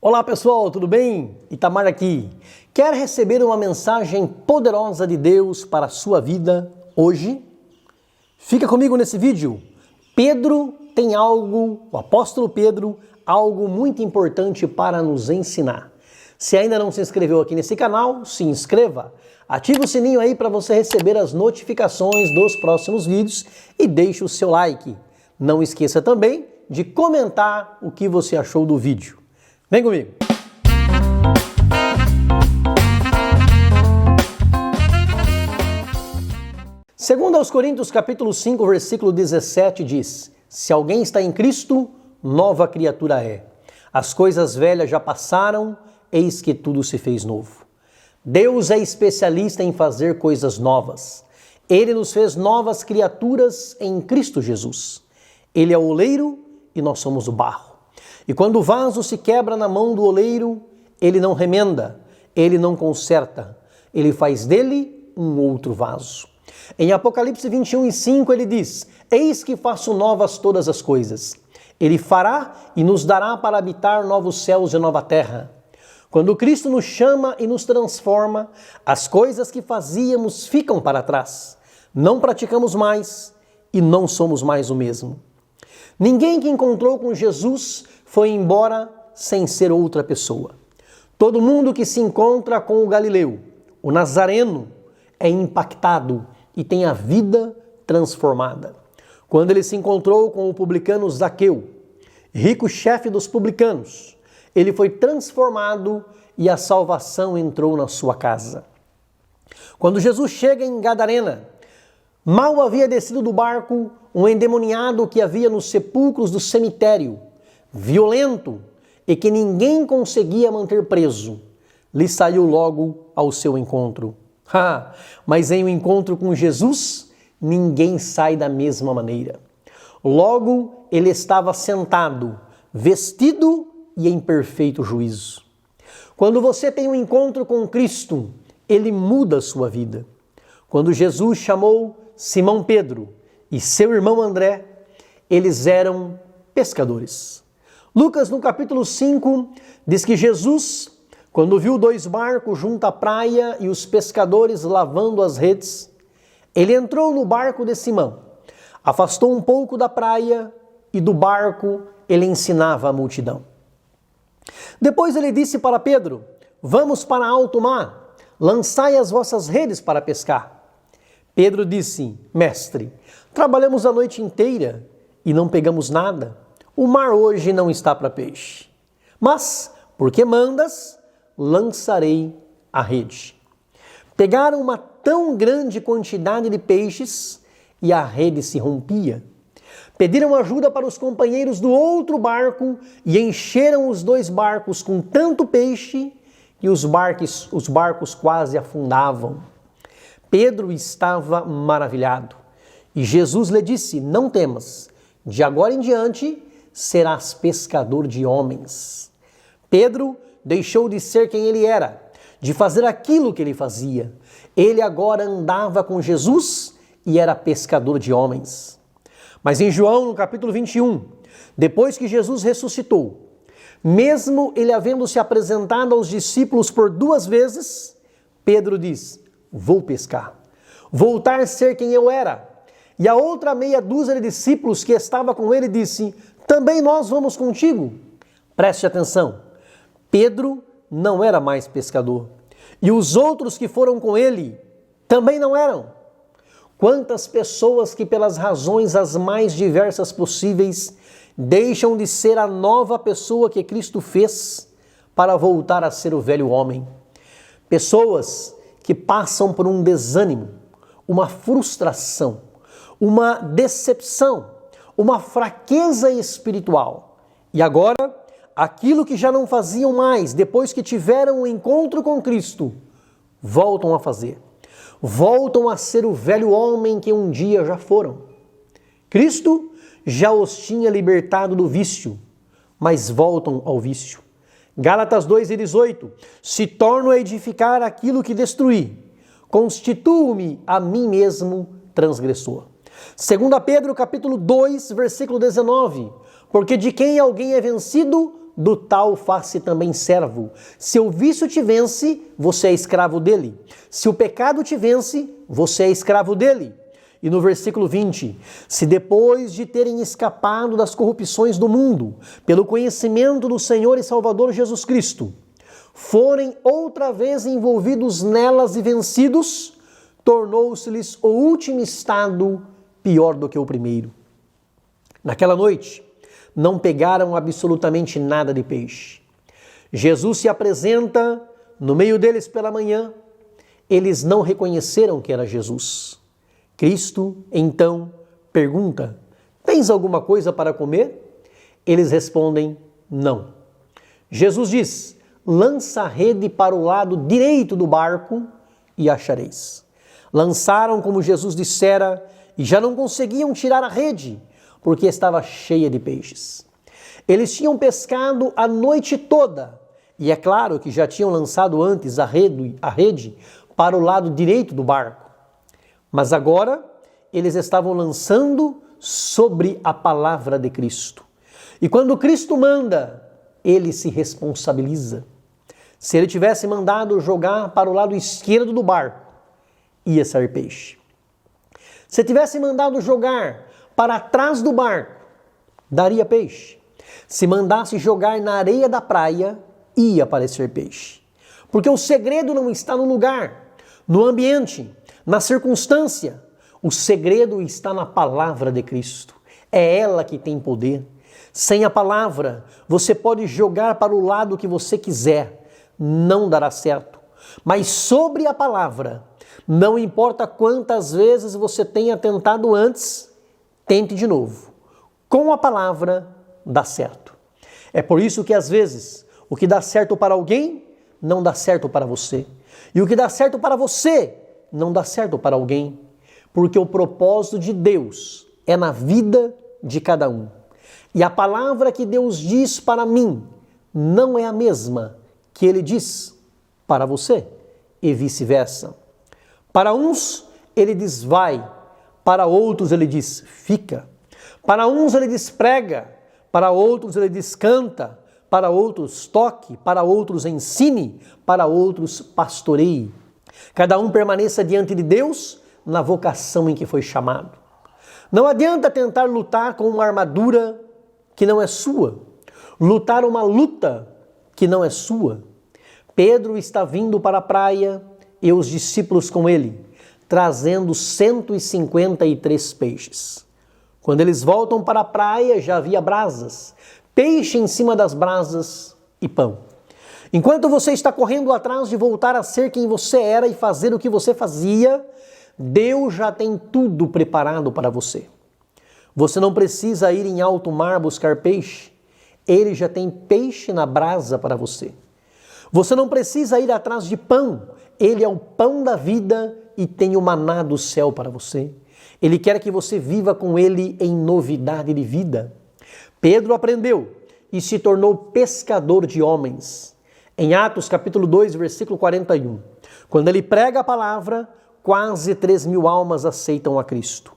Olá pessoal, tudo bem? Itamar aqui. Quer receber uma mensagem poderosa de Deus para a sua vida hoje? Fica comigo nesse vídeo. O apóstolo Pedro, algo muito importante para nos ensinar. Se ainda não se inscreveu aqui nesse canal, se inscreva. Ative o sininho aí para você receber as notificações dos próximos vídeos e deixe o seu like. Não esqueça também de comentar o que você achou do vídeo. Vem comigo! Segundo aos Coríntios, capítulo 5, versículo 17 diz: Se alguém está em Cristo, nova criatura é. As coisas velhas já passaram, eis que tudo se fez novo. Deus é especialista em fazer coisas novas. Ele nos fez novas criaturas em Cristo Jesus. Ele é o oleiro e nós somos o barro. E quando o vaso se quebra na mão do oleiro, ele não remenda, ele não conserta, ele faz dele um outro vaso. Em Apocalipse 21:5 ele diz: Eis que faço novas todas as coisas. Ele fará e nos dará para habitar novos céus e nova terra. Quando Cristo nos chama e nos transforma, as coisas que fazíamos ficam para trás. Não praticamos mais e não somos mais o mesmo. Ninguém que encontrou com Jesus foi embora sem ser outra pessoa. Todo mundo que se encontra com o Galileu, o Nazareno, é impactado e tem a vida transformada. Quando ele se encontrou com o publicano Zaqueu, rico chefe dos publicanos, ele foi transformado e a salvação entrou na sua casa. Quando Jesus chega em Gadarena, mal havia descido do barco um endemoniado que havia nos sepulcros do cemitério, violento e que ninguém conseguia manter preso, lhe saiu logo ao seu encontro. Mas em um encontro com Jesus, ninguém sai da mesma maneira. Logo, ele estava sentado, vestido e em perfeito juízo. Quando você tem um encontro com Cristo, ele muda a sua vida. Quando Jesus chamou Simão Pedro e seu irmão André, eles eram pescadores. Lucas, no capítulo 5, diz que Jesus, quando viu 2 barcos junto à praia e os pescadores lavando as redes, ele entrou no barco de Simão, afastou um pouco da praia e do barco ele ensinava a multidão. Depois ele disse para Pedro: Vamos para alto mar, lançai as vossas redes para pescar. Pedro disse: Mestre, trabalhamos a noite inteira e não pegamos nada. O mar hoje não está para peixe. Mas, porque mandas, lançarei a rede. Pegaram uma tão grande quantidade de peixes e a rede se rompia. Pediram ajuda para os companheiros do outro barco e encheram os 2 barcos com tanto peixe que os barcos quase afundavam. Pedro estava maravilhado e Jesus lhe disse: Não temas, de agora em diante serás pescador de homens. Pedro deixou de ser quem ele era, de fazer aquilo que ele fazia. Ele agora andava com Jesus e era pescador de homens. Mas em João, no capítulo 21, depois que Jesus ressuscitou, mesmo ele havendo se apresentado aos discípulos por 2 vezes, Pedro diz: Vou pescar, voltar a ser quem eu era. E a outra meia dúzia de discípulos que estava com ele disse: Também nós vamos contigo. Preste atenção, Pedro não era mais pescador. E os outros que foram com ele também não eram. Quantas pessoas que pelas razões as mais diversas possíveis deixam de ser a nova pessoa que Cristo fez para voltar a ser o velho homem. Pessoas que passam por um desânimo, uma frustração, uma decepção, uma fraqueza espiritual. E agora, aquilo que já não faziam mais, depois que tiveram um encontro com Cristo, voltam a fazer. Voltam a ser o velho homem que um dia já foram. Cristo já os tinha libertado do vício, mas voltam ao vício. Gálatas 2:18, se torno a edificar aquilo que destruí, constituo-me a mim mesmo transgressor. 2 Pedro capítulo 2, versículo 19, porque de quem alguém é vencido, do tal faz-se também servo. Se o vício te vence, você é escravo dele. Se o pecado te vence, você é escravo dele. E no versículo 20, se depois de terem escapado das corrupções do mundo, pelo conhecimento do Senhor e Salvador Jesus Cristo, forem outra vez envolvidos nelas e vencidos, tornou-se-lhes o último estado pior do que o primeiro. Naquela noite, não pegaram absolutamente nada de peixe. Jesus se apresenta no meio deles pela manhã. Eles não reconheceram que era Jesus. Cristo, então, pergunta: tens alguma coisa para comer? Eles respondem: não. Jesus diz: lança a rede para o lado direito do barco e achareis. Lançaram como Jesus dissera e já não conseguiam tirar a rede, porque estava cheia de peixes. Eles tinham pescado a noite toda, e é claro que já tinham lançado antes a rede para o lado direito do barco. Mas agora eles estavam lançando sobre a palavra de Cristo. E quando Cristo manda, ele se responsabiliza. Se ele tivesse mandado jogar para o lado esquerdo do barco, ia sair peixe. Se tivesse mandado jogar para trás do barco, daria peixe. Se mandasse jogar na areia da praia, ia aparecer peixe. Porque o segredo não está no lugar, no ambiente, na circunstância. O segredo está na palavra de Cristo. É ela que tem poder. Sem a palavra, você pode jogar para o lado que você quiser, não dará certo. Mas sobre a palavra, não importa quantas vezes você tenha tentado antes, tente de novo. Com a palavra, dá certo. É por isso que às vezes, o que dá certo para alguém, não dá certo para você. E o que dá certo para você, não dá certo para alguém. Porque o propósito de Deus é na vida de cada um. E a palavra que Deus diz para mim, não é a mesma que Ele diz para você, e vice-versa. Para uns, Ele diz vai, para outros Ele diz fica. Para uns Ele diz prega, para outros Ele diz canta, para outros toque, para outros ensine, para outros pastoreie. Cada um permaneça diante de Deus na vocação em que foi chamado. Não adianta tentar lutar com uma armadura que não é sua, lutar uma luta que não é sua. Pedro está vindo para a praia e os discípulos com ele, trazendo 153 peixes. Quando eles voltam para a praia, já havia brasas, peixe em cima das brasas e pão. Enquanto você está correndo atrás de voltar a ser quem você era e fazer o que você fazia, Deus já tem tudo preparado para você. Você não precisa ir em alto mar buscar peixe. Ele já tem peixe na brasa para você. Você não precisa ir atrás de pão. Ele é o pão da vida e tem o maná do céu para você. Ele quer que você viva com ele em novidade de vida. Pedro aprendeu e se tornou pescador de homens. Em Atos capítulo 2, versículo 41, quando ele prega a palavra, quase 3.000 almas aceitam a Cristo.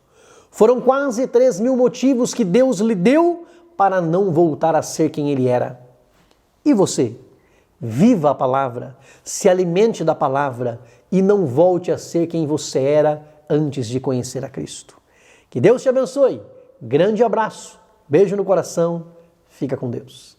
Foram quase 3.000 motivos que Deus lhe deu para não voltar a ser quem ele era. E você? Viva a palavra, se alimente da palavra e não volte a ser quem você era antes de conhecer a Cristo. Que Deus te abençoe. Grande abraço, beijo no coração, fica com Deus.